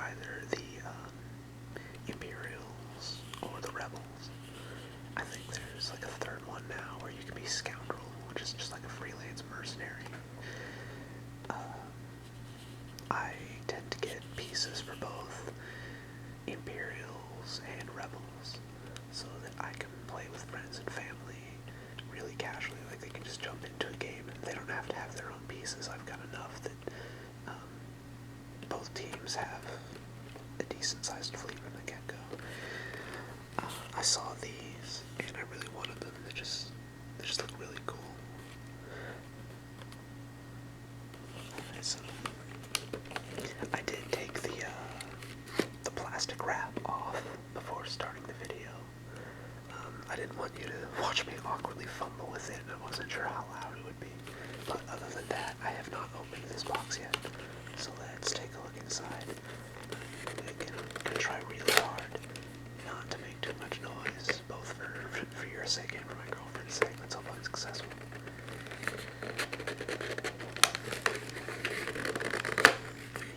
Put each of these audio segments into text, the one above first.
either the Imperials or the Rebels. I think there's like a third one now where you can be Scoundrel, which is just like a freelance mercenary. I tend to get pieces for both Imperials and Rebels so that I can play with friends and family really casually. Like they can just jump into a game and they don't have to have their own pieces. I've got enough that both teams have a decent-sized fleet from the get-go. I saw these and I really wanted them. They just look really cool. Alright, so I did take the plastic wrap off before starting the video. I didn't want you to watch me awkwardly fumble with it, and I wasn't sure how loud it would be. But other than that, I have not opened this box yet. So let's take a look inside. Again, I'm going to try really hard not to make too much noise, both for your sake and for my girlfriend's sake. Let's hope I'm successful.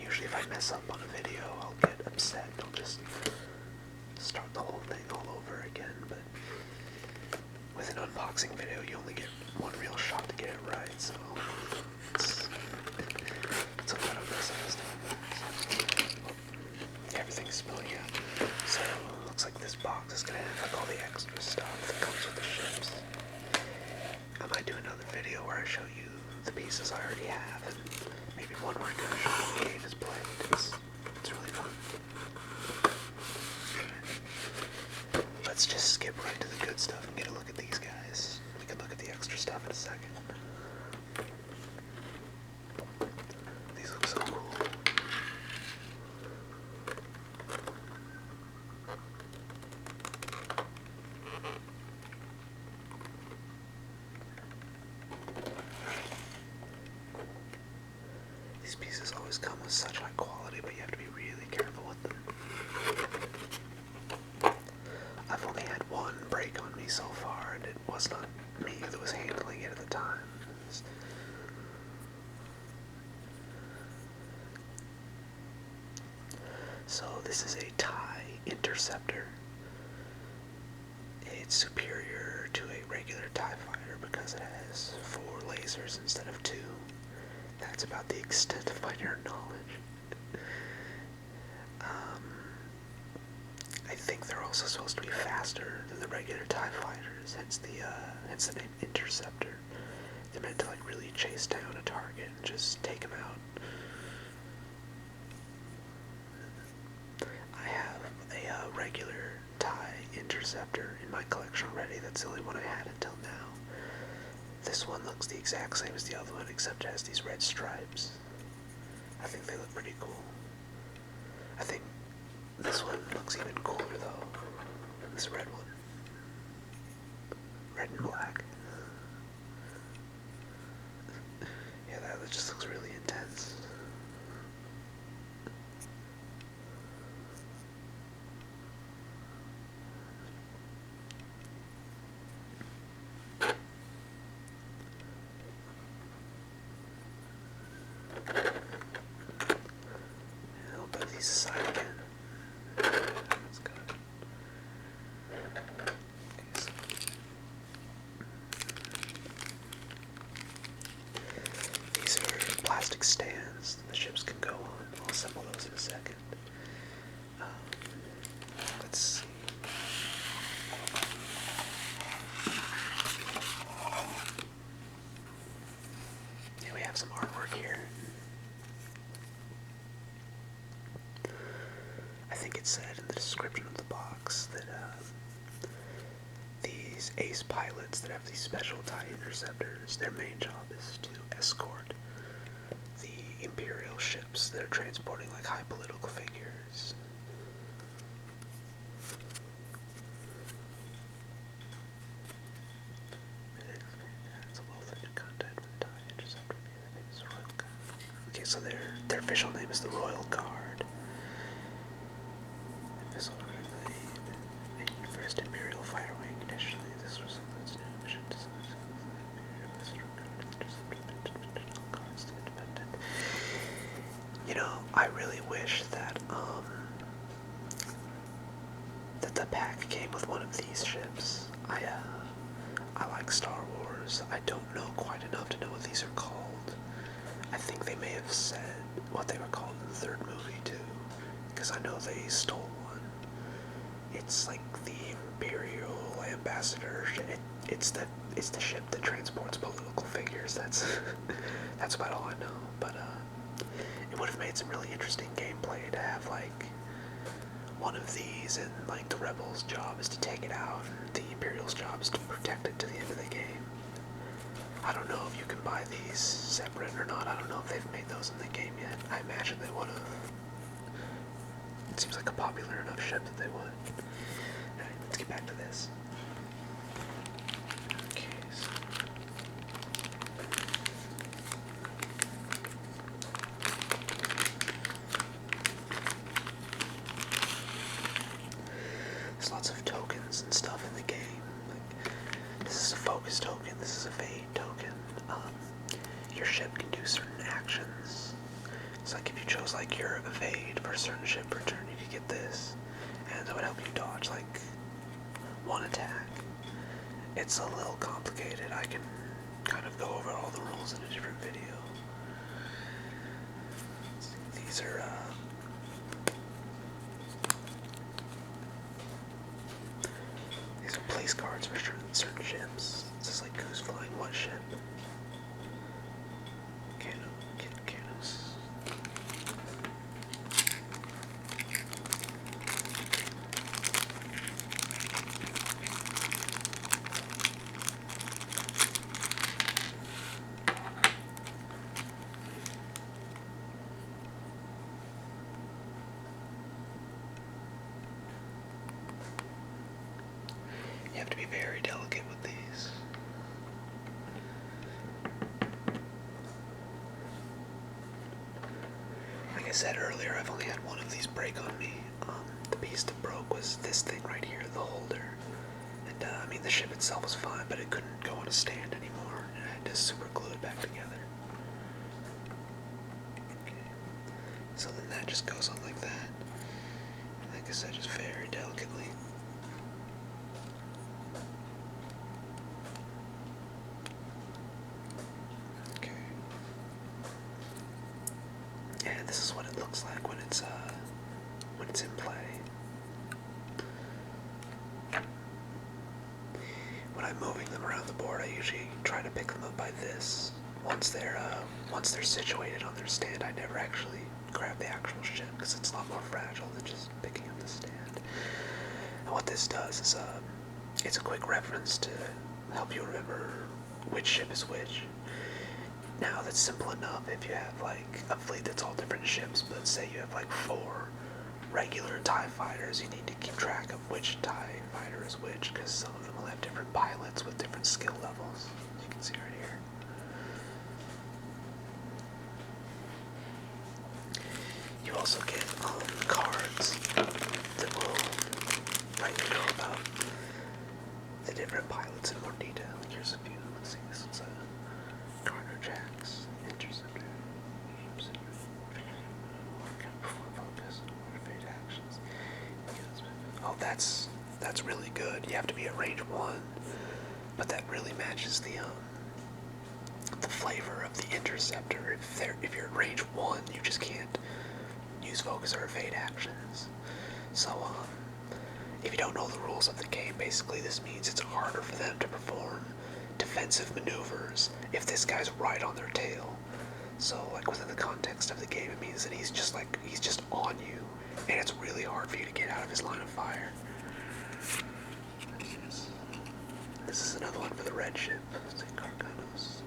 Usually if I mess up on a video, I'll get upset and I'll just start the whole thing all over again, but with an unboxing video, you only get one real shot to get it right, so it's okay to mess up this time. Everything's spilling out. So, looks like this box is gonna have like all the extra stuff that comes with the ships. I might do another video where I show you the pieces I already have, and maybe one where I can show you the game is played. It's really fun. Let's just skip right to the good stuff and get a look at these guys. We can look at the extra stuff in a second. These look so cool. These pieces always come with such high quality, but you have to be really careful with them. I've only had one break on me so far, and it was not me that was handling it at the time. So this is a TIE Interceptor. It's superior to a regular TIE fighter because it has 4 lasers instead of 2. That's about the extent of my nerd knowledge. I think they're also supposed to be faster than the regular TIE fighters, hence the name Interceptor. They're meant to like really chase down a target and just take him out. I have a regular TIE Interceptor in my collection already. That's the only one I had until now. This one looks the exact same as the other one, except it has these red stripes. I think they look pretty cool. I think this one looks even cooler though than this red one. Red and black. Yeah, that just looks really intense. I'll put these aside again. That's good. Okay, so these are plastic stands that the ships can go on. I'll assemble those in a second. Let's see. Yeah, we have some artwork here. I think it said in the description of the box that these ace pilots that have these special TIE interceptors, their main job is to escort the Imperial ships that are transporting like high political figures. It's a well-funded content with TIE interceptor. Okay, so their official name is the Royal Guard. First Imperial Fire Wing. Initially, this was its new mission to I really wish that that the pack came with one of these ships. I like Star Wars. I don't know quite enough to know what these are called. I think they may have said what they were called in the third movie too, because I know they stole one. It's like the Imperial ambassador. It's the ship that transports political figures. That's about all I know. But it would have made some really interesting gameplay to have like one of these, and like the rebels' job is to take it out, and the Imperial's job is to protect it to the end of the game. I don't know if you can buy these separate or not. I don't know if they've made those in the game yet. I imagine they would have. It seems like a popular enough ship that they would. Alright, let's get back to this. Okay, so there's lots of tokens and stuff in the game. Like, this is a focus token, this is a fade token. Your ship can do certain actions. It's like if you chose like your evade for a certain ship per turn, you could get this, and that would help you dodge like one attack. It's a little complicated. I can kind of go over all the rules in a different video. These are place cards for certain ships. It's just like who's flying what ship. Canos. You have to be very delicate with these. Like I said earlier, I've only had one of these break on me. The piece that broke was this thing right here, the holder. And I mean, the ship itself was fine, but it couldn't go on a stand anymore, and I had to super glue it back together. Okay. So then that just goes on like that. And like I said, just very delicately. And this is what it looks like when it's in play. When I'm moving them around the board, I usually try to pick them up by this. Once they're situated on their stand, I never actually grab the actual ship because it's a lot more fragile than just picking up the stand. And what this does is it's a quick reference to help you remember which ship is which. Now that's simple enough if you have like a fleet that's all different ships, but say you have like 4 regular TIE fighters, you need to keep track of which TIE fighter is which, because some of them will have different pilots with different skill levels, as you can see right here. You also get cards that will let you know about the different pilots in more detail. Like here's a few. Let's see, this one's a Carter Jacks, Interceptor, focus, fade actions. Oh, that's really good. You have to be at range 1, but that really matches the flavor of the Interceptor. If you're at range 1, you just can't use focus or evade actions. So if you don't know the rules of the game, basically this means it's harder for them to perform defensive maneuvers if this guy's right on their tail. So like within the context of the game, it means that he's just on you, and it's really hard for you to get out of his line of fire. This is another one for the red ship. Let's see, Carcanos.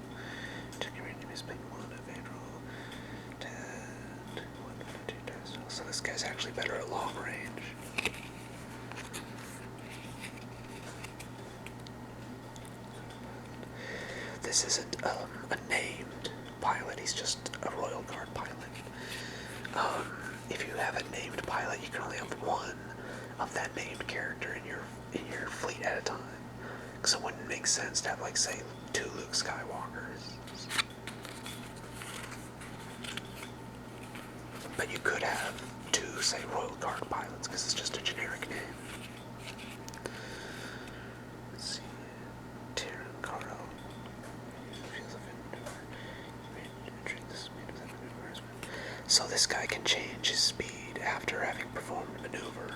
So this guy's actually better at long range. This isn't a named pilot, he's just a Royal Guard pilot. If you have a named pilot, you can only have 1 of that named character in your fleet at a time. So it wouldn't make sense to have, like, say, 2 Luke Skywalkers. But you could have two, say, Royal Guard pilots, because it's just a generic name. Let's see. Tyrion Caro. So this guy can change his speed after having performed a maneuver.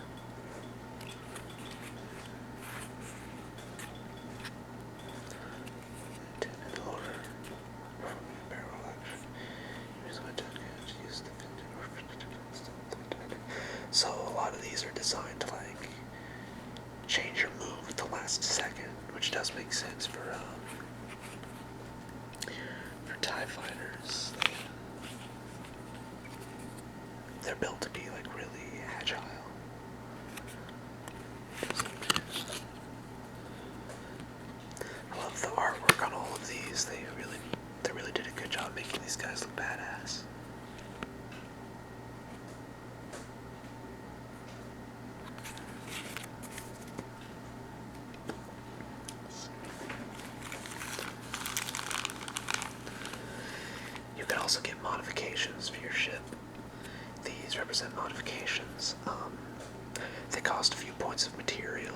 So a lot of these are designed to like change your move at the last second, which does make sense for TIE fighters. They're built to be like really agile. I love the artwork on all of these. They really did a good job making these guys look badass. You can also get modifications for your ship. These represent modifications. They cost a few points of material.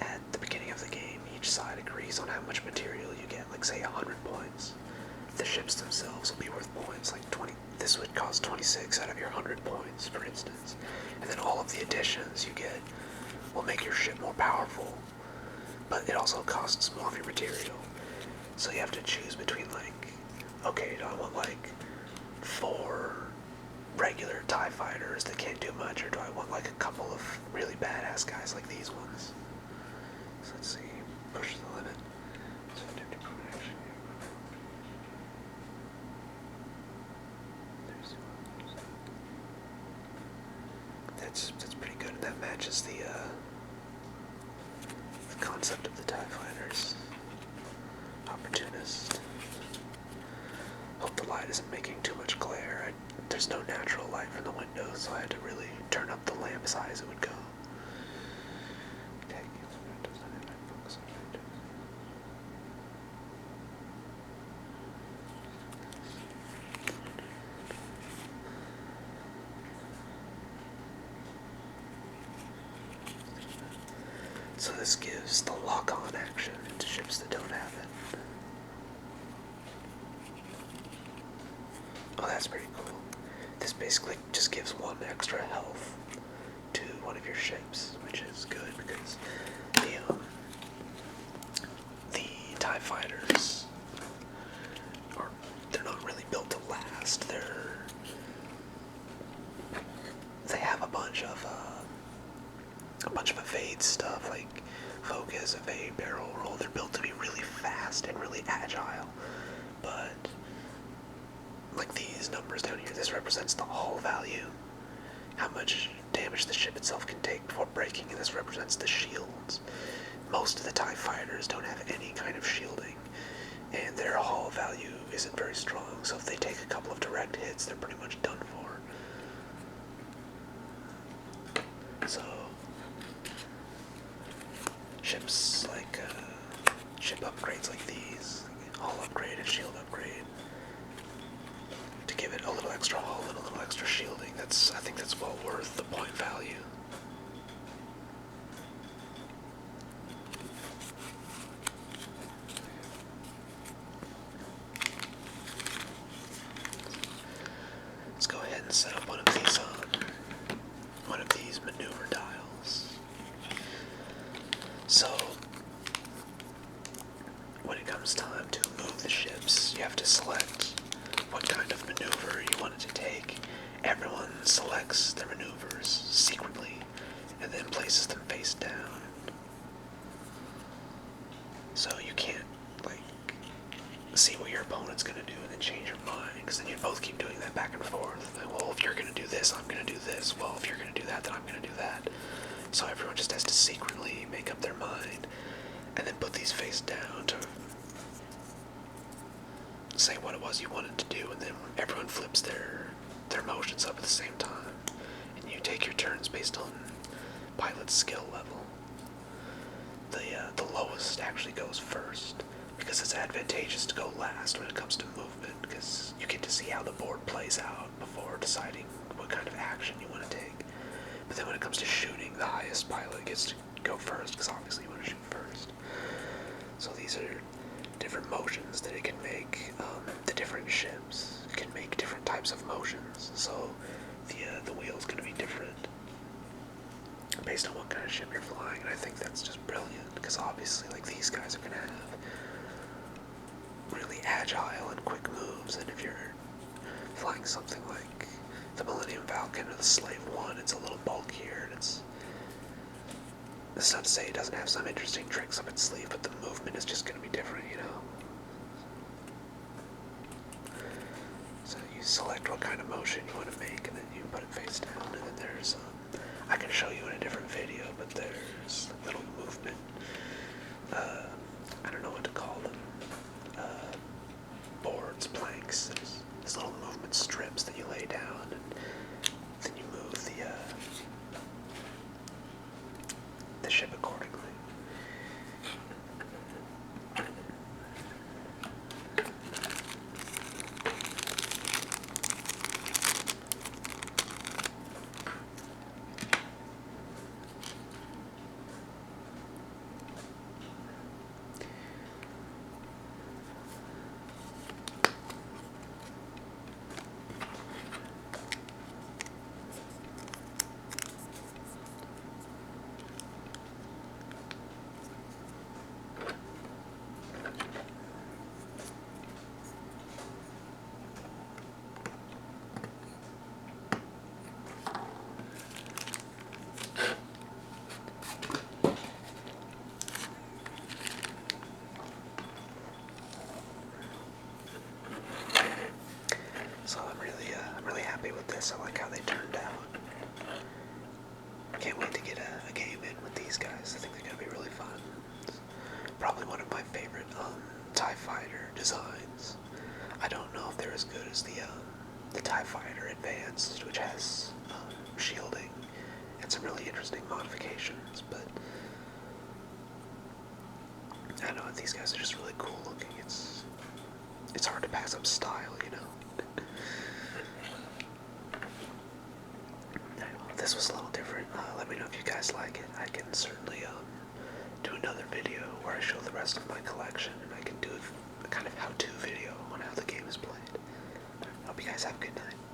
At the beginning of the game, each side agrees on how much material you get, like say 100 points. The ships themselves will be worth points, like 20. This would cost 26 out of your 100 points, for instance. And then all of the additions you get will make your ship more powerful, but it also costs more of your material. So you have to choose between like, okay, do I want like 4 regular TIE fighters that can't do much, or do I want like a couple of really badass guys like these ones? So let's see, push the limit. That's pretty good, and that matches the concept of the TIE fighters. Opportunist. Hope the light isn't making too much glare. There's no natural light from the window, so I had to really turn up the lamp as high as it would go. So this gives the lock-on action to ships that don't have it. Oh, that's pretty cool. This basically just gives 1 extra health to one of your ships, which is good because the TIE fighters they're not really built to last. They have a bunch of evade stuff, like focus, evade, barrel roll. They're built to be really fast and really agile, but like these numbers down here, this represents the hull value, how much damage the ship itself can take before breaking, and this represents the shields. Most of the TIE fighters don't have any kind of shielding, and their hull value isn't very strong, so if they take a couple of direct hits, they're pretty much done for. So ships like ship upgrades like these, hull upgrade and shield upgrade, to give it a little extra hull and a little extra shielding. I think that's well worth the point value. Let's go ahead and set up one of these maneuver dials. So when it comes time to move the ships, you have to select what kind of maneuver you want it to take. Everyone selects their maneuvers secretly and then places them face down. So you can't like see what your opponent's gonna do and then change your mind, because then you both keep doing that back and forth. Like, well, if you're gonna do this, I'm gonna do this. Well, if you're gonna do that, then I'm gonna do that. So everyone just has to secretly make up their mind and then put these face down to say what it was you wanted to do, and then everyone flips their motions up at the same time, and you take your turns based on pilot's skill level. The lowest actually goes first, because it's advantageous to go last when it comes to movement, because you get to see how the board plays out before deciding what kind of action you want to take. But then when it comes to shooting, the highest pilot gets to go first, because obviously you want to shoot first. So these are different motions that it can make. The different ships can make different types of motions, so the wheel's going to be different based on what kind of ship you're flying, and I think that's just brilliant, because obviously, like, these guys are going to have really agile and quick moves, and if you're flying something like the Millennium Falcon or the Slave One, it's a little bulkier, and that's not to say it doesn't have some interesting tricks up its sleeve, but the movement is just going to be different, you know? So you select what kind of motion you want to make, and then you put it face down, and then there's, I can show you in a different video, but there's little movement, I don't know what to call them, boards, planks, there's little movement strips that you lay down, and then you move the ship accordingly. So I'm really happy with this. I like how they turned out. Can't wait to get a game in with these guys. I think they're gonna be really fun. It's probably one of my favorite TIE Fighter designs. I don't know if they're as good as the TIE Fighter Advanced, which has shielding and some really interesting modifications, but I don't know, these guys are just really cool looking. It's hard to pass up style, you know? This was a little different. Let me know if you guys like it. I can certainly do another video where I show the rest of my collection, and I can do a kind of how-to video on how the game is played. Hope you guys have a good night.